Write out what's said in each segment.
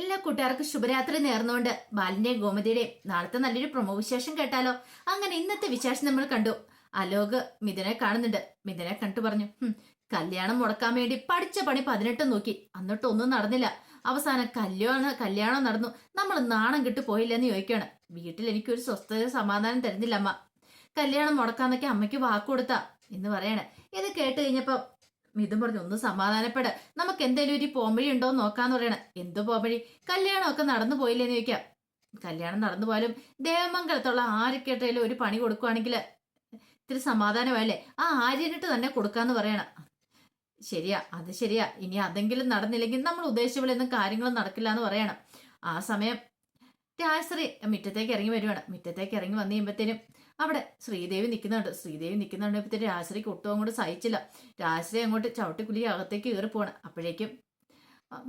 എല്ലാ കൂട്ടുകാർക്കും ശുഭരാത്രി നേർന്നുകൊണ്ട് ബാലിന്റെയും ഗോമതിയുടെയും നാളത്തെ നല്ലൊരു പ്രൊമോ വിശേഷം കേട്ടാലോ. അങ്ങനെ ഇന്നത്തെ വിശേഷം നമ്മൾ കണ്ടു. അലോക് മിഥുനെ കാണുന്നുണ്ട്. മിഥുനെ കണ്ടു പറഞ്ഞു, കല്യാണം മുടക്കാൻ വേണ്ടി പഠിച്ച പണി 18 നോക്കി, എന്നിട്ടൊന്നും നടന്നില്ല. അവസാനം കല്യാണം നടന്നു. നമ്മൾ നാണം കിട്ടു പോയില്ലെന്ന് ചോദിക്കുകയാണ്. വീട്ടിൽ എനിക്കൊരു സ്വസ്ഥത സമാധാനം തരുന്നില്ല അമ്മ. കല്യാണം മുടക്കാന്നൊക്കെ അമ്മയ്ക്ക് വാക്ക് കൊടുത്താ എന്ന് പറയണേ. ഇത് കേട്ട് കഴിഞ്ഞപ്പോ മിഥുൻ പറഞ്ഞു, ഒന്ന് സമാധാനപ്പെട്, നമുക്ക് എന്തെങ്കിലും ഒരു പോംവഴി ഉണ്ടോ എന്ന് നോക്കാന്ന് പറയണേ. എന്തു പോംവഴി? കല്യാണമൊക്കെ നടന്നു പോയില്ലേന്ന് ചോദിക്കാം. കല്യാണം നടന്നു പോയാലും ദേവമംഗലത്തുള്ള ആരൊക്കെയായിട്ടായാലും ഒരു പണി കൊടുക്കുവാണെങ്കിൽ ഇത്തിരി സമാധാനമല്ലേ. ആ ആര്യനിട്ട് തന്നെ കൊടുക്കാന്ന് പറയണ. ശരിയാ, അത് ശരിയാ. ഇനി അതെങ്കിലും നടന്നില്ലെങ്കിൽ നമ്മൾ ഉദ്ദേശിച്ച പോലെ ഒന്നും കാര്യങ്ങളും നടക്കില്ല എന്ന് പറയണം. ആ സമയം രാജശ്രീ മുറ്റത്തേക്ക് ഇറങ്ങി വരുവാണ്. മുറ്റത്തേക്ക് ഇറങ്ങി വന്നു കഴിയുമ്പത്തേനും അവിടെ ശ്രീദേവി നിൽക്കുന്നുണ്ട്. ശ്രീദേവി നിൽക്കുന്നുണ്ടപ്പോഴത്തേനും രാജശ്രീക്ക് ഒട്ടും അങ്ങോട്ട് സഹിച്ചില്ല. രാജശ്രീ അങ്ങോട്ട് ചവിട്ടിക്കുലി അകത്തേക്ക് കയറി പോവാണ്. അപ്പോഴേക്കും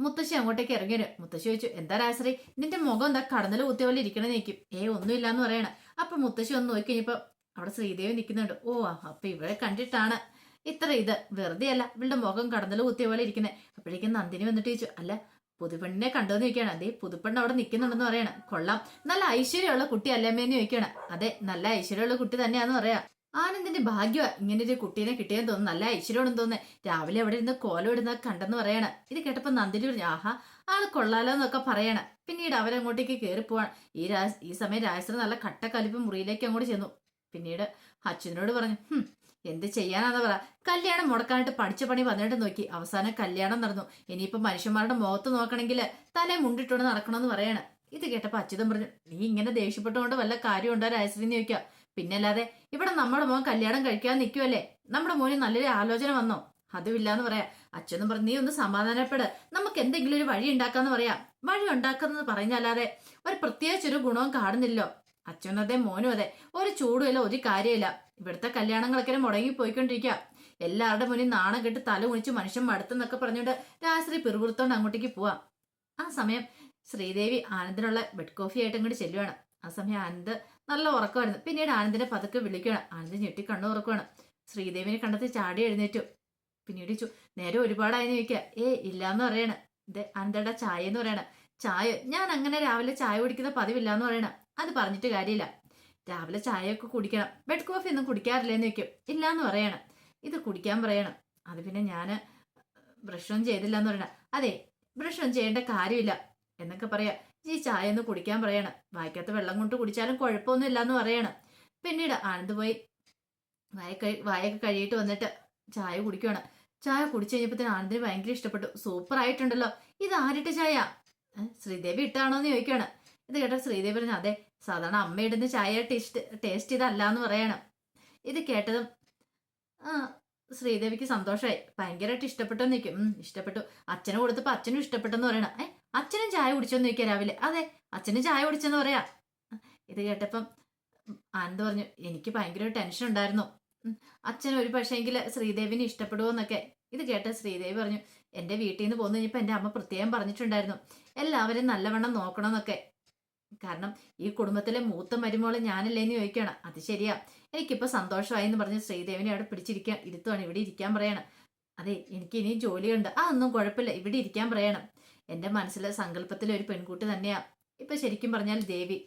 മുത്തശ്ശി അങ്ങോട്ടേക്ക് ഇറങ്ങി വരും. മുത്തശ്ശി ചോദിച്ചു, എന്താ രാജശ്രീ, നിന്റെ മുഖം എന്താ കടന്നൽ കുത്തിയ പോലെ ഇരിക്കണമെന്ന് നിൽക്കും. ഒന്നുമില്ലാന്ന് പറയണ. അപ്പൊ മുത്തശ്ശി ഒന്ന് നോക്കി കഴിഞ്ഞപ്പോ അവിടെ ശ്രീദേവി നിൽക്കുന്നുണ്ട്. ഓ, അപ്പൊ ഇവിടെ കണ്ടിട്ടാണ് ഇത്ര ഇത്. വെറുതെ അല്ല ഇവളുടെ മുഖം കടന്നൽ കുത്തിയ പോലെ ഇരിക്കുന്നത്. അപ്പോഴേക്കും നന്ദിനി വന്നിട്ട് ചോദിച്ചു, അല്ല പുതുപ്പെണ്ണിനെ കണ്ടോന്ന് ചോദിക്കുകയാണ്. അതേ പുതുപ്പെണ്ണ് അവിടെ നിൽക്കുന്നുണ്ടെന്ന് പറയണം. കൊള്ളാം, നല്ല ഐശ്വര്യമുള്ള കുട്ടി അല്ലമ്മേന്ന് ചോദിക്കണം. അതെ, നല്ല ഐശ്വര്യമുള്ള കുട്ടി തന്നെയാന്ന് പറയാം. ആനന്ദിന്റെ ഭാഗ്യമാ ഇങ്ങനെ ഒരു കുട്ടീനെ കിട്ടിയെന്ന് തോന്നുന്നു. നല്ല ഐശ്വര്യമാണെന്ന് തോന്നുന്നത്. രാവിലെ അവിടെ ഇരുന്ന് കോലം ഇടുന്ന കണ്ടെന്ന് പറയണം. ഇത് കേട്ടപ്പോ നന്ദിനി പറഞ്ഞു, ആഹാ, ആള് കൊള്ളാലോ എന്നൊക്കെ പറയണം. പിന്നീട് അവരങ്ങോട്ടേക്ക് കയറി പോവാൻ. ഈ സമയം രാജശ്രീ നല്ല കട്ടക്കലിപ്പ് മുറിയിലേക്ക് അങ്ങോട്ട് ചെന്നു. പിന്നീട് അച്ഛനോട് പറഞ്ഞു, എന്ത് ചെയ്യാനാന്ന് പറ, കല്യാണം മുടക്കാനായിട്ട് പഠിച്ച പണി 18 നോക്കി, അവസാനം കല്യാണം നടന്നു. ഇനിയിപ്പോ മനുഷ്യന്മാരുടെ മുഖത്ത് നോക്കണമെങ്കിൽ തലേ മുണ്ടിട്ടോണ്ട് നടക്കണമെന്ന് പറയണം. ഇത് കേട്ടപ്പോ അച്യുതം പറഞ്ഞു, നീ ഇങ്ങനെ ദേഷ്യപ്പെട്ടുകൊണ്ട് വല്ല കാര്യമുണ്ടോ രാജശ്രീന്ന് ചോദിക്കുക. പിന്നല്ലാതെ ഇവിടെ നമ്മുടെ മോൻ കല്യാണം കഴിക്കാൻ നിൽക്കുമല്ലേ, നമ്മുടെ മോന് നല്ലൊരു ആലോചന വന്നോ? അതുമില്ലാന്ന് പറയാ. അച്ഛനും പറഞ്ഞു, നീ ഒന്ന് സമാധാനപ്പെട്, നമുക്ക് എന്തെങ്കിലും ഒരു വഴി ഉണ്ടാക്കാന്ന് പറയാം. വഴി ഉണ്ടാക്കുന്നത് പറഞ്ഞല്ലാതെ ഒരു പ്രത്യേകിച്ചൊരു ഗുണവും കാണുന്നില്ലോ. അച്ഛനും അതെ, മോനും അതെ, ഒരു ചൂടുമില്ല, ഒരു കാര്യമില്ല. ഇവിടുത്തെ കല്യാണങ്ങളൊക്കെ മുടങ്ങി പോയിക്കൊണ്ടിരിക്കുക. എല്ലാവരുടെ മുന്നിൽ നാണം കെട്ട് തല കുണിച്ച് മനുഷ്യൻ മടുത്തെന്നൊക്കെ പറഞ്ഞുകൊണ്ട് രാജശ്രീ പിറുപിറുത്തോണ്ട് അങ്ങോട്ടേക്ക് പോവാം. ആ സമയം ശ്രീദേവി ആനന്ദിനുള്ള ബെഡ് കോഫി ആയിട്ട് അങ്ങോട്ട് ചെല്ലുവാണ്. ആ സമയം ആനന്ദ് നല്ല ഉറക്കമായിരുന്നു. പിന്നീട് ആനന്ദിനെ പതുക്കെ വിളിക്കുകയാണ്. ആനന്ദ് ഞെട്ടി കണ്ണു ഉറക്കുവാണ്. ശ്രീദേവിനെ കണ്ടെത്തി ചാടി എഴുന്നേറ്റു. പിന്നീട് നേരെ ഒരുപാടായെന്ന് ചോദിക്കുക. ഇല്ലാന്ന് പറയണ. ഇത് ആനന്ദയുടെ ചായ എന്ന് പറയണ. ചായ ഞാൻ അങ്ങനെ രാവിലെ ചായ കുടിക്കുന്ന പതിവില്ലാന്ന് പറയണ. അത് പറഞ്ഞിട്ട് കാര്യമില്ല, രാവിലെ ചായയൊക്കെ കുടിക്കണം, ബെഡ് കോഫി ഒന്നും കുടിക്കാറില്ലെന്ന് വെക്കും. ഇല്ലാന്ന് പറയണം. ഇത് കുടിക്കാൻ പറയണം. അത് പിന്നെ ഞാൻ ബ്രഷൊന്നും ചെയ്തില്ല എന്ന് പറയണം. അതെ, ബ്രഷൊന്നും ചെയ്യേണ്ട കാര്യമില്ല എന്നൊക്കെ പറയാ. ഈ ചായ ഒന്ന് കുടിക്കാൻ പറയണം. വായിക്കാത്ത വെള്ളം കൊണ്ട് കുടിച്ചാലും കുഴപ്പമൊന്നും ഇല്ലാന്ന് പറയണം. പിന്നീട് ആനന്ദ് പോയി വായൊക്കെ കഴുകിയിട്ട് വന്നിട്ട് ചായ കുടിക്കുകയാണ്. ചായ കുടിച്ചു കഴിഞ്ഞപ്പോഴത്തേന് ആനന്ദിന് ഭയങ്കര ഇഷ്ടപ്പെട്ടു. സൂപ്പർ ആയിട്ടുണ്ടല്ലോ, ഇത് ആരിട്ട ചായ? ശ്രീദേവി ഇട്ടാണോ എന്ന് ചോദിക്കുകയാണ്. ഇത് കേട്ട ശ്രീദേവി പറഞ്ഞു, അതെ, സാധാരണ അമ്മ ഇടുന്ന ചായ ടേസ്റ്റ് ഇതല്ലാന്ന് പറയണം. ഇത് കേട്ടതും ശ്രീദേവിക്ക് സന്തോഷമായി. ഭയങ്കരമായിട്ട് ഇഷ്ടപ്പെട്ടെന്ന് നിൽക്കും. ഇഷ്ടപ്പെട്ടു. അച്ഛന് കൊടുത്തപ്പോ അച്ഛനും ഇഷ്ടപ്പെട്ടെന്ന് പറയണം. അച്ഛനും ചായ കുടിച്ചെന്ന് ചോദിക്കുക രാവിലെ. അതെ, അച്ഛനും ചായ കുടിച്ചെന്ന് പറയാ. ഇത് കേട്ടപ്പം ആനന്ദ് പറഞ്ഞു, എനിക്ക് ഭയങ്കര ടെൻഷൻ ഉണ്ടായിരുന്നു, അച്ഛൻ ഒരു പക്ഷേങ്കിൽ ശ്രീദേവിനെ ഇഷ്ടപ്പെടുമോ എന്നൊക്കെ. ഇത് കേട്ട ശ്രീദേവി പറഞ്ഞു, എന്റെ വീട്ടിൽ നിന്ന് പോന്നു കഴിഞ്ഞപ്പോ എന്റെ അമ്മ പ്രത്യേകം പറഞ്ഞിട്ടുണ്ടായിരുന്നു എല്ലാവരും നല്ലവണ്ണം നോക്കണമെന്നൊക്കെ. കാരണം ഈ കുടുംബത്തിലെ മൂത്ത മരുമോളെ ഞാനല്ലേന്ന് ചോദിക്കുകയാണ്. അത് ശരിയാ, എനിക്കിപ്പോ സന്തോഷമായി എന്ന് പറഞ്ഞ് ശ്രീദേവിനെ അവിടെ ഇരുത്തുവാണ്. ഇവിടെ ഇരിക്കാൻ പറയണം. അതെ, എനിക്ക് ഇനിയും ജോലിയുണ്ട്, അതൊന്നും കുഴപ്പമില്ല, ഇവിടെ ഇരിക്കാൻ പറയണം. എന്റെ മനസ്സിലെ സങ്കല്പത്തിലെ ഒരു പെൺകുട്ടി തന്നെയാ ഇപ്പൊ ശരിക്കും പറഞ്ഞാൽ ദേവി.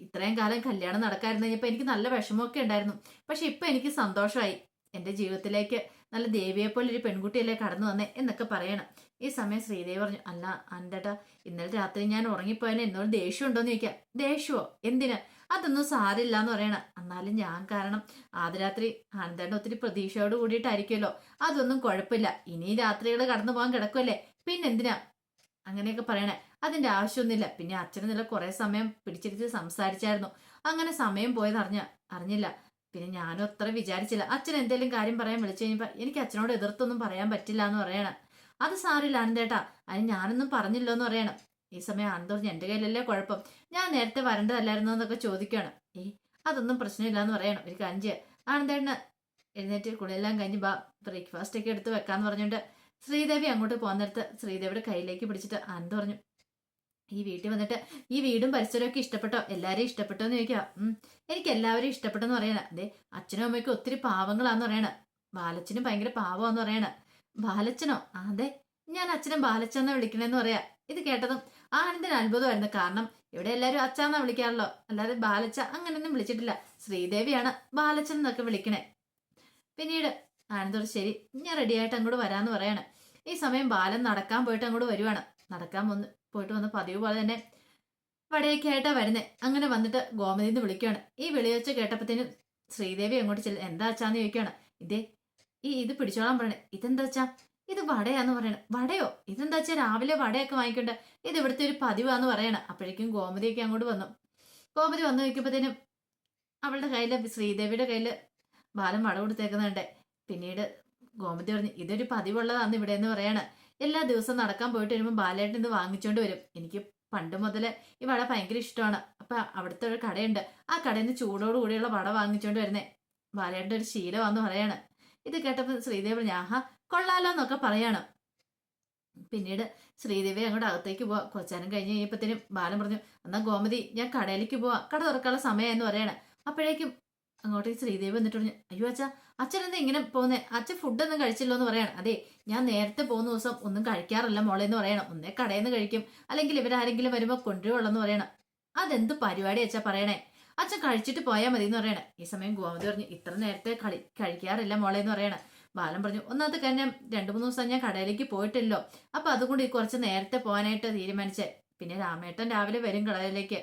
ഇത്രയും കാലം കല്യാണം നടക്കാതിരുന്നു കഴിഞ്ഞപ്പോ എനിക്ക് നല്ല വിഷമമൊക്കെ ഉണ്ടായിരുന്നു. പക്ഷെ ഇപ്പൊ എനിക്ക് സന്തോഷമായി. എന്റെ ജീവിതത്തിലേക്ക് നല്ല ദേവിയെപ്പോലെ ഒരു പെൺകുട്ടിയല്ലേ കടന്നു വന്നേ എന്നൊക്കെ പറയണം. ഈ സമയം ശ്രീദേവി പറഞ്ഞു, അല്ല അന്തേട്ടാ, ഇന്നലെ രാത്രി ഞാൻ ഉറങ്ങിപ്പോയതിന് എന്നോട് ദേഷ്യം ഉണ്ടോന്ന് ചോദിക്കാം. ദേഷ്യമോ? എന്തിന്? അതൊന്നും സാരില്ല എന്ന് പറയണം. എന്നാലും ഞാൻ കാരണം ആദ്യ രാത്രി അന്തേട്ട ഒത്തിരി പ്രതീക്ഷയോട് കൂടിയിട്ടായിരിക്കുമല്ലോ, അതൊന്നും കുഴപ്പമില്ല. ഇനി രാത്രികൾ കടന്നു പോകാൻ കിടക്കുമല്ലേ, പിന്നെന്തിനാ അങ്ങനെയൊക്കെ പറയണേ? അതിന്റെ ആവശ്യമൊന്നുമില്ല. പിന്നെ അച്ഛന് നില കുറെ സമയം പിടിച്ചിരുത്തി സംസാരിച്ചായിരുന്നു. അങ്ങനെ സമയം പോയത് അറിഞ്ഞില്ല. പിന്നെ ഞാനും അത്ര വിചാരിച്ചില്ല. അച്ഛൻ എന്തെങ്കിലും കാര്യം പറയാൻ വിളിച്ചു കഴിഞ്ഞപ്പോ എനിക്ക് അച്ഛനോട് എതിർത്തൊന്നും പറയാൻ പറ്റില്ല എന്ന് പറയണം. അത് സാരില്ല അനന്തേട്ടാ, അതിന് ഞാനൊന്നും പറഞ്ഞില്ലോ എന്ന് പറയണം. ഈ സമയം അനന്ത് പറഞ്ഞു, എന്റെ കയ്യിലല്ലേ കുഴപ്പം, ഞാൻ നേരത്തെ വരേണ്ടതല്ലായിരുന്നോ എന്നൊക്കെ ചോദിക്കുകയാണ്. അതൊന്നും പ്രശ്നമില്ല എന്ന് പറയണം. ഒരു കഞ്ച് ആനന്ദേട്ടന് എഴുന്നേറ്റ് കുളിയെല്ലാം കഴിഞ്ഞ് ബ്രേക്ക്ഫാസ്റ്റ് ഒക്കെ എടുത്ത് വെക്കാന്ന് പറഞ്ഞുകൊണ്ട് ശ്രീദേവി അങ്ങോട്ട് പോകാൻ നേരത്ത് ശ്രീദേവിയുടെ കയ്യിലേക്ക് പിടിച്ചിട്ട് ആനന്ദ് പറഞ്ഞു, ഈ വീട്ടിൽ വന്നിട്ട് ഈ വീടും പരിസരമൊക്കെ ഇഷ്ടപ്പെട്ടോ, എല്ലാരെയും ഇഷ്ടപ്പെട്ടോ എന്ന് ചോദിക്കുക. എനിക്ക് എല്ലാവരും ഇഷ്ടപ്പെട്ടെന്ന് പറയണ. അതെ, അച്ഛനും അമ്മയ്ക്കും ഒത്തിരി പാവങ്ങളാന്ന് പറയണ. ബാലച്ചനും ഭയങ്കര പാവമാന്ന് പറയണ. ബാലച്ചനോ? അതെ, ഞാൻ അച്ഛനെ ബാലച്ചെന്ന് വിളിക്കണെന്ന് പറയാ. ഇത് കേട്ടതും ആനന്ദിന് അത്ഭുതമായിരുന്നു. കാരണം ഇവിടെ എല്ലാവരും അച്ഛാന്നാ വിളിക്കാറല്ലോ, അല്ലാതെ ബാലച്ച അങ്ങനെയൊന്നും വിളിച്ചിട്ടില്ല. ശ്രീദേവിയാണ് ബാലച്ചൻ എന്നൊക്കെ വിളിക്കണേ. പിന്നീട് ആനന്ദോട് ശരി ഞാൻ റെഡിയായിട്ട് അങ്ങോട്ട് വരാന്ന് പറയാണ്. ഈ സമയം ബാലൻ നടക്കാൻ പോയിട്ട് അങ്ങോട്ട് വരുവാണ്. നടക്കാൻ പോയിട്ട് വന്ന് പതിവ് പോലെ തന്നെ വടയൊക്കെയായിട്ടാ വരുന്നേ. അങ്ങനെ വന്നിട്ട് ഗോമതിന്ന് വിളിക്കുകയാണ്. ഈ വിളി വെച്ച് കേട്ടപ്പത്തേനും ശ്രീദേവി അങ്ങോട്ട് ചെല്ലും. എന്താ അച്ഛാന്ന് ചോദിക്കുകയാണ്. ഇത് പിടിച്ചോളാൻ പറയണേ. ഇതെന്താ അച്ഛാ? ഇത് വടയാന്ന് പറയണേ. വടയോ? ഇതെന്താ വെച്ചാൽ രാവിലെ വടയൊക്കെ വാങ്ങിക്കണ്ട, ഇത് ഇവിടുത്തെ ഒരു പതിവാന്ന് പറയണം. അപ്പോഴേക്കും ഗോമതിയൊക്കെ അങ്ങോട്ട് വന്നു. ഗോമതി വന്നു നോക്കിയപ്പോഴത്തേനും അവളുടെ കയ്യില്, ശ്രീദേവിയുടെ കയ്യില് ബാലൻ വട കൊടുത്തേക്കുന്നുണ്ട്. പിന്നീട് ഗോമതി പറഞ്ഞു ഇതൊരു പതിവുള്ളതാന്ന് ഇവിടെ എന്ന് പറയാണ്. എല്ലാ ദിവസവും നടക്കാൻ പോയിട്ട് വരുമ്പോൾ ബാലേട്ടൻ ഇത് വാങ്ങിച്ചോണ്ട് വരും. എനിക്ക് പണ്ട് മുതലേ ഈ വട ഭയങ്കര ഇഷ്ടമാണ്. അപ്പൊ അവിടുത്തെ ഒരു കടയുണ്ട്, ആ കടയിൽ നിന്ന് ചൂടോട് കൂടിയുള്ള വട വാങ്ങിച്ചോണ്ട് വരുന്നേ ബാലേട്ടൻ്റെ ഒരു ശീലമാന്ന് പറയാണ്. ഇത് കേട്ടപ്പോൾ ശ്രീദേവി പറഞ്ഞു ആഹാ കൊള്ളാലോ എന്നൊക്കെ പറയാണ്. പിന്നീട് ശ്രീദേവി അങ്ങോട്ട് അകത്തേക്ക് പോവാ. കൊച്ചാനും കഴിഞ്ഞ് കഴിഞ്ഞപ്പോഴത്തേനും ബാലൻ പറഞ്ഞു എന്നാ ഗോമതി ഞാൻ കടയിലേക്ക് പോവാ, കട തുറക്കാനുള്ള സമയം എന്ന് പറയാണ്. അപ്പോഴേക്കും അങ്ങോട്ടേക്ക് ശ്രീദേവി വന്നിട്ട് പറഞ്ഞു അയ്യോ അച്ഛാ, അച്ഛൻ എന്താ ഇങ്ങനെ പോകുന്നേ? അച്ഛൻ ഫുഡൊന്നും കഴിച്ചില്ലോ എന്ന് പറയണം. അതെ ഞാൻ നേരത്തെ പോകുന്ന ദിവസം ഒന്നും കഴിക്കാറില്ല മോളെ എന്ന് പറയണം. ഒന്നേ കടയിൽ നിന്ന് കഴിക്കും, അല്ലെങ്കിൽ ഇവരാരെങ്കിലും വരുമ്പോൾ കൊണ്ടുവരുള്ളെന്ന് പറയണം. അതെന്ത് പരിപാടി അച്ഛാ പറയണേ? അച്ഛൻ കഴിച്ചിട്ട് പോയാൽ മതി എന്ന് പറയണേ. ഈ സമയം ഗോമതി പറഞ്ഞു ഇത്ര നേരത്തെ കഴിക്കാറില്ല മോളെ എന്ന് പറയണം. ബാലൻ പറഞ്ഞു ഒന്നാമത്തെ കാര്യം 2-3 ദിവസം ഞാൻ കടയിലേക്ക് പോയിട്ടില്ലോ, അപ്പൊ അതുകൊണ്ട് കുറച്ച് നേരത്തെ പോകാനായിട്ട് തീരുമാനിച്ചേ. പിന്നെ രാമേട്ടൻ രാവിലെ വരും കടയിലേക്ക്,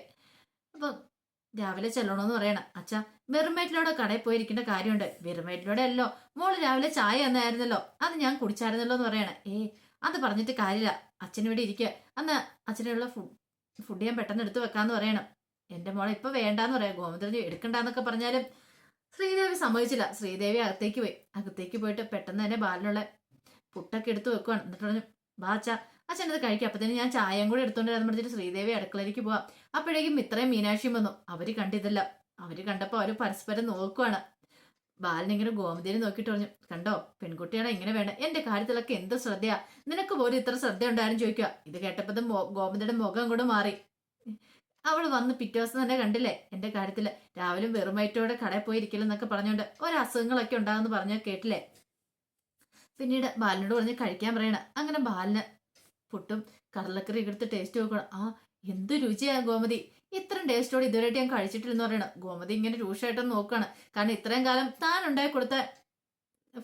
അപ്പൊ രാവിലെ ചെല്ലണോന്ന് പറയണം. അച്ഛാ വെറുമേറ്റിലൂടെ കടയിൽ പോയിരിക്കേണ്ട കാര്യമുണ്ട്. വെറുമേറ്റിലൂടെ അല്ലോ മോള് രാവിലെ ചായ എന്നായിരുന്നല്ലോ, അത് ഞാൻ കുടിച്ചായിരുന്നല്ലോ എന്ന് പറയണേ. അത് പറഞ്ഞിട്ട് കാര്യമില്ല, അച്ഛനിവിടെ ഇരിക്കുക, അന്ന് അച്ഛനുള്ള ഫുഡ് ഞാൻ പെട്ടെന്ന് എടുത്ത് വെക്കാന്ന് പറയണം. എന്റെ മോളെ ഇപ്പൊ വേണ്ടാന്ന് പറയാം. ഗോമതി എടുക്കണ്ടെന്നൊക്കെ പറഞ്ഞാലും ശ്രീദേവി സമ്മതിച്ചില്ല. ശ്രീദേവി അകത്തേക്ക് പോയിട്ട് പെട്ടെന്ന് തന്നെ ബാലിനുള്ള പുട്ടൊക്കെ എടുത്ത് വെക്കുവാണ്. എന്നിട്ട് പറഞ്ഞു ബാ അച്ഛാ, അച്ഛനത് കഴിക്കുക. അപ്പത്തേനും ഞാൻ ചായയും കൂടെ എടുത്തോണ്ട് വരാന്ന് പറഞ്ഞിട്ട് ശ്രീദേവി അടുക്കളയിലേക്ക് പോവാം. അപ്പോഴേക്കും ഇത്രയും മീനാക്ഷിയും വന്നു. അവര് കണ്ടിതല്ല. അവര് കണ്ടപ്പോ അവര് പരസ്പരം നോക്കുവാണ്. ബാലനിങ്ങനെ ഗോമതിയെ നോക്കിയിട്ട് പറഞ്ഞു കണ്ടോ പെൺകുട്ടിയാണ് ഇങ്ങനെ വേണ്ട, എന്റെ കാര്യത്തിലൊക്കെ എന്ത് ശ്രദ്ധയാ, നിനക്ക് പോലും ഇത്ര ശ്രദ്ധ ഉണ്ടായിരുന്നു ചോദിക്കുക. ഇത് കേട്ടപ്പോഴും ഗോമതിയുടെ മുഖം കൂടെ മാറി. അവള് വന്ന് പിറ്റേ ദിവസം തന്നെ കണ്ടില്ലേ എന്റെ കാര്യത്തില് രാവിലെ വെറുമയറ്റോടെ കടയിൽ പോയിരിക്കലെന്നൊക്കെ പറഞ്ഞോണ്ട് ഒരസുഖങ്ങളൊക്കെ ഉണ്ടാകുമെന്ന് പറഞ്ഞാൽ കേട്ടില്ലേ. പിന്നീട് ബാലിനോട് പറഞ്ഞ് കഴിക്കാൻ പറയണം. അങ്ങനെ ബാലിന് പുട്ടും കടലക്കറി എടുത്ത് ടേസ്റ്റ് നോക്കണം. എന്ത് രുചിയാ ഗോമതി, ഇത്രയും ടേസ്റ്റോടെ ഇതുവരെയായിട്ട് ഞാൻ കഴിച്ചിട്ടില്ലെന്ന് പറയണം. ഗോമതി ഇങ്ങനെ രൂക്ഷമായിട്ടൊന്ന് നോക്കുകയാണ്. കാരണം ഇത്രയും കാലം താൻ ഉണ്ടാക്കി കൊടുത്ത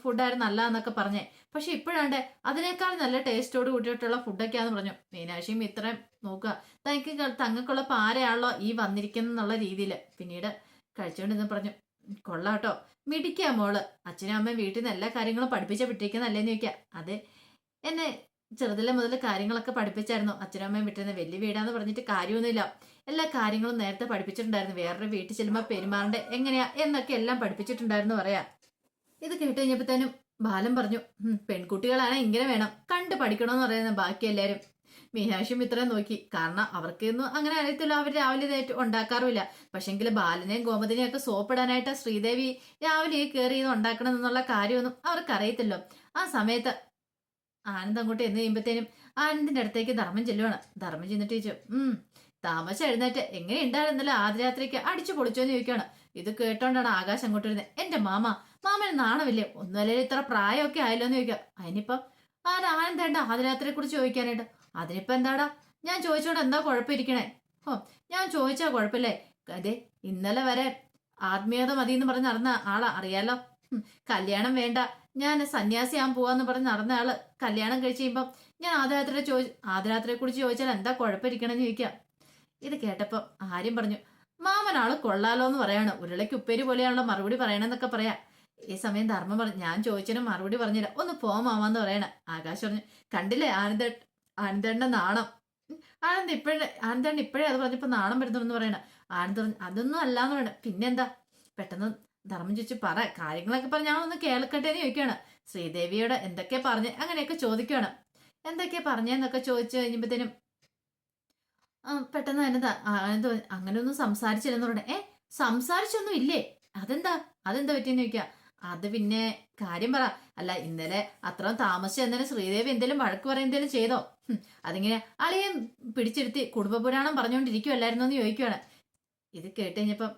ഫുഡായിരുന്നു നല്ല എന്നൊക്കെ പറഞ്ഞേ, പക്ഷെ ഇപ്പോഴാണ്ട് അതിനേക്കാൾ നല്ല ടേസ്റ്റോട് കൂട്ടിയിട്ടുള്ള ഫുഡൊക്കെയാന്ന് പറഞ്ഞു. മീനാക്ഷിയും ഇത്രയും നോക്കുക, തങ്ങൾക്കുള്ള പാരയാണല്ലോ ഈ വന്നിരിക്കുന്നുള്ള രീതിയിൽ. പിന്നീട് കഴിച്ചുകൊണ്ടിരുന്ന് പറഞ്ഞു കൊള്ളാട്ടോ, മിടിക്കുക മോള്, അച്ഛനും അമ്മയും വീട്ടിൽ നിന്ന് എല്ലാ കാര്യങ്ങളും പഠിപ്പിച്ച വിട്ടിരിക്കുന്നല്ലേന്ന് ചോദിക്കുക. അത് എന്നെ ചെറുതിലെ മുതൽ കാര്യങ്ങളൊക്കെ പഠിപ്പിച്ചായിരുന്നു. അച്ഛനും അമ്മയും വീട്ടിൽ നിന്ന് വലിയ വീടാന്ന് പറഞ്ഞിട്ട് കാര്യമൊന്നുമില്ല, എല്ലാ കാര്യങ്ങളും നേരത്തെ പഠിപ്പിച്ചിട്ടുണ്ടായിരുന്നു. വേറൊരു വീട്ടിൽ ചെല്ലുമ്പോൾ പെരുമാറേണ്ട എങ്ങനെയാ എന്നൊക്കെ എല്ലാം പഠിപ്പിച്ചിട്ടുണ്ടായിരുന്നു പറയാ. ഇത് കേട്ട് കഴിഞ്ഞപ്പോഴത്തേനും ബാലൻ പറഞ്ഞു പെൺകുട്ടികളാണ് ഇങ്ങനെ വേണം, കണ്ട് പഠിക്കണമെന്ന് പറയുന്നത് ബാക്കി എല്ലാവരും. മീനാക്ഷിയും ഇത്രയും നോക്കി, കാരണം അവർക്കൊന്നും അങ്ങനെ അറിയത്തില്ല, അവർ രാവിലെ ഇതായിട്ട് ഉണ്ടാക്കാറുമില്ല. പക്ഷെങ്കിൽ ബാലനെയും ഗോമതിനെയും ഒക്കെ സോപ്പിടാനായിട്ട് ശ്രീദേവി രാവിലെ കയറി ഇത് ഉണ്ടാക്കണം എന്നുള്ള കാര്യമൊന്നും അവർക്കറിയത്തില്ലോ. ആ സമയത്ത് ആനന്ദ് അങ്ങോട്ട് എന്ന് കഴിയുമ്പോഴത്തേനും ആനന്ദിന്റെ അടുത്തേക്ക് ധർമ്മം ചെല്ലുവാണ്. ധർമ്മം ചെന്നിട്ട് ചോദിച്ചു താമസം എഴുന്നേറ്റ് എങ്ങനെ ഉണ്ടായിരുന്നല്ലോ ആദ്യരാത്രിക്ക് അടിച്ചു പൊളിച്ചോന്ന് ചോദിക്കുകയാണ്. ഇത് കേട്ടോണ്ടാണ് ആകാശം അങ്ങോട്ട് വരുന്നത്. എന്റെ മാമന് നാണമില്ലേ, ഒന്നുമല്ലേ ഇത്ര പ്രായമൊക്കെ ആയല്ലോ എന്ന് ചോദിക്കുക. അതിനിപ്പം ആനന്ദേണ്ട ആദ്യരാത്രിയെ കുറിച്ച് ചോദിക്കാനായിട്ട്. അതിനിപ്പോ എന്താടാ, ഞാൻ ചോദിച്ചോണ്ട് എന്താ കുഴപ്പമിരിക്കണേ? ഞാൻ ചോദിച്ചാ കുഴപ്പമില്ലേ? അതെ ഇന്നലെ വരെ ആത്മീയത മതി എന്ന് പറഞ്ഞ് നടന്ന ആളാ, അറിയാലോ. കല്യാണം വേണ്ട, ഞാൻ സന്യാസിയാൻ പോവാന്ന് പറഞ്ഞ് നടന്ന ആള് കല്യാണം കഴിച്ച് കഴിയുമ്പം ഞാൻ ആദ്യരാത്രിയെ കുറിച്ച് ചോദിച്ചാൽ എന്താ കുഴപ്പമിരിക്കണെന്ന് ചോദിക്കാം. ഇത് കേട്ടപ്പോ ആര്യം പറഞ്ഞു മാമനാള് കൊള്ളാലോ എന്ന് പറയാണ്, ഉരുളയ്ക്ക് ഉപ്പേരി പോലെയാണല്ലോ മറുപടി പറയണെന്നൊക്കെ പറയാ. ഈ സമയം ധർമ്മം പറഞ്ഞു ഞാൻ ചോദിച്ചതിനും മറുപടി പറഞ്ഞില്ല, ഒന്ന് പോ മാമാന്ന് പറയണ. ആകാശ് പറഞ്ഞു കണ്ടില്ലേ ആനന്ദേണ്ട നാണം. ആനന്ദേണ്ട ഇപ്പോഴേ അത് പറഞ്ഞപ്പോ നാണം വരുന്നു പറയണ. ആനന്ദ് പറഞ്ഞു അതൊന്നും അല്ലാന്ന് പറയണ. പിന്നെന്താ? പെട്ടെന്ന് ധർമ്മം ചോദിച്ചു പറ കാര്യങ്ങളൊക്കെ പറഞ്ഞ ഞാനൊന്ന് കേൾക്കട്ടെ എന്ന് ചോദിക്കുകയാണ്. ശ്രീദേവിയോട് എന്തൊക്കെയാ പറഞ്ഞ് അങ്ങനെയൊക്കെ ചോദിക്കുകയാണ്. എന്തൊക്കെയാ പറഞ്ഞെന്നൊക്കെ ചോദിച്ചു കഴിഞ്ഞപ്പോഴത്തേനും പെട്ടെന്ന് ആനന്ദ അങ്ങനെയൊന്നും സംസാരിച്ചില്ലെന്ന് പറഞ്ഞേ. സംസാരിച്ചൊന്നും ഇല്ലേ? അതെന്താ പറ്റിയെന്ന് ചോദിക്കുക. അത് പിന്നെ കാര്യം പറ. അല്ല ഇന്നലെ അത്രയും താമസിച്ച് എന്തെങ്കിലും ശ്രീദേവി എന്തെങ്കിലും വഴക്ക് പറയും എന്തെങ്കിലും ചെയ്തോ? അതിങ്ങനെ അളിയെ പിടിച്ചിരുത്തി കുടുംബ പുരാണം പറഞ്ഞുകൊണ്ടിരിക്കുവല്ലായിരുന്നു എന്ന് ചോദിക്കുകയാണ്. ഇത് കേട്ട് കഴിഞ്ഞപ്പം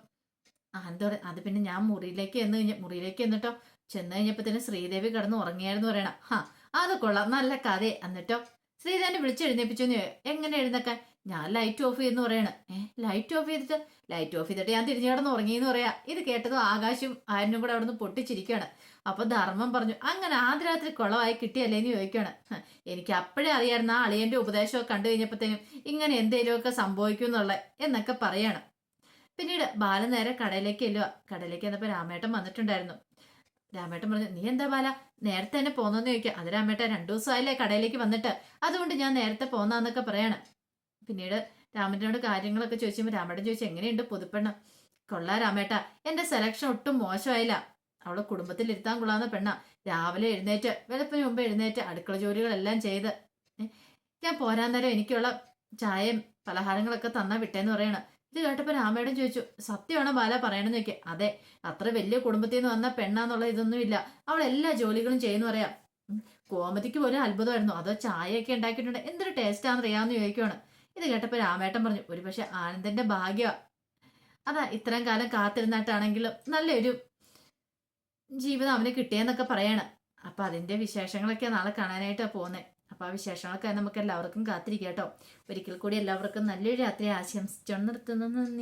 ആനന്ദോടെ അത് പിന്നെ ഞാൻ മുറിയിലേക്ക് എന്നിട്ടോ ചെന്ന് കഴിഞ്ഞപ്പോ തന്നെ ശ്രീദേവി കിടന്ന് ഉറങ്ങിയായിരുന്നു പറയണ. അത് കൊള്ളാം, നല്ല കഥ. എന്നിട്ടോ ശ്രീധരനെ വിളിച്ചെഴുന്നേപ്പിച്ചെന്ന് എങ്ങനെ എഴുന്നേക്കാൻ? ഞാൻ ലൈറ്റ് ഓഫ് ചെയ്യുന്നു പറയാണ്. ലൈറ്റ് ഓഫ് ചെയ്തിട്ട് ഞാൻ തിരിഞ്ഞു കിടന്ന് ഉറങ്ങിയെന്ന് പറയാ. ഇത് കേട്ടതും ആകാശും ആര്യനും കൂടെ അവിടെ നിന്ന് പൊട്ടിച്ചിരിക്കുകയാണ്. അപ്പൊ ധർമ്മം പറഞ്ഞു, അങ്ങനെ ആദ്യ രാത്രി കുളമായി കിട്ടിയല്ലേന്ന് ചോദിക്കുകയാണ്. എനിക്ക് അപ്പോഴേ അറിയായിരുന്നു ആ അളിയന്റെ ഉപദേശമൊക്കെ കണ്ടു കഴിഞ്ഞപ്പോഴത്തേനും ഇങ്ങനെ എന്തേലുമൊക്കെ സംഭവിക്കും എന്നൊക്കെ പറയാണ്. പിന്നീട് ബാല നേരെ കടയിലേക്ക് ചെല്ലുക. കടയിലേക്ക് വന്നപ്പോ രാമേട്ടൻ വന്നിട്ടുണ്ടായിരുന്നു. രാമേട്ടൻ പറഞ്ഞു, നീ എന്താ ബാല നേരത്തെ തന്നെ പോന്നെന്ന് ചോദിക്കുക. അത് രാമേട്ടൻ 2 ദിവസമായില്ലേ കടയിലേക്ക് വന്നിട്ട്, അതുകൊണ്ട് ഞാൻ നേരത്തെ പോന്നാന്നൊക്കെ പറയാണ്. പിന്നീട് രാമേട്ടനോട് കാര്യങ്ങളൊക്കെ ചോദിച്ചപ്പോൾ രാമേട്ടൻ ചോദിച്ചു, എങ്ങനെയുണ്ട് പുതുപ്പെണ്ണ്? കൊള്ളാ രാമേട്ട, എന്റെ സെലക്ഷൻ ഒട്ടും മോശമായില്ല. അവളെ കുടുംബത്തിൽ ഇരുത്താൻ കൊള്ളാവുന്ന പെണ്ണ. രാവിലെ എഴുന്നേറ്റ് വെളുപ്പിന് മുമ്പ് എഴുന്നേറ്റ് അടുക്കള ജോലികളെല്ലാം ചെയ്ത് ഞാൻ പോരാൻ നേരം എനിക്കുള്ള ചായയും പലഹാരങ്ങളൊക്കെ തന്നാ വിട്ടേന്ന് പറയണം. ഇത് കേട്ടപ്പോ രാമേട്ടൻ ചോദിച്ചു, സത്യമാണോ ബാല പറയണെന്ന് ചോദിക്കുക. അതെ, അത്ര വലിയ കുടുംബത്തിൽ നിന്ന് വന്ന പെണ്ണാന്നുള്ള ഇതൊന്നുമില്ല. അവൾ എല്ലാ ജോലികളും ചെയ്യുന്നു പറയാം. കോമതിക്ക് പോലും അത്ഭുതമായിരുന്നു. അതോ ചായയൊക്കെ ഉണ്ടാക്കിയിട്ടുണ്ട്, എന്തൊരു ടേസ്റ്റാന്ന് അറിയാമെന്ന് ചോദിക്കുവാണ്. ഇത് കേട്ടപ്പോ രാമേട്ടൻ പറഞ്ഞു, ഒരുപക്ഷെ ആനന്ദന്റെ ഭാഗ്യ അതാ ഇത്രയും കാലം കാത്തിരുന്നിട്ടാണെങ്കിലും നല്ലൊരു ജീവിതം അവന് കിട്ടിയെന്നൊക്കെ പറയാണ്. അപ്പൊ അതിന്റെ വിശേഷങ്ങളൊക്കെ നാളെ കാണാനായിട്ടാണ് പോകുന്നത്. അപ്പൊ ആ വിശേഷങ്ങളൊക്കെ നമുക്ക് എല്ലാവർക്കും കാത്തിരിക്കാം കേട്ടോ. ഒരിക്കൽ കൂടി എല്ലാവർക്കും നല്ലൊരു രാത്രി ആശംസിച്ചോണ്ട് നിർത്തുന്നു. നന്ദി.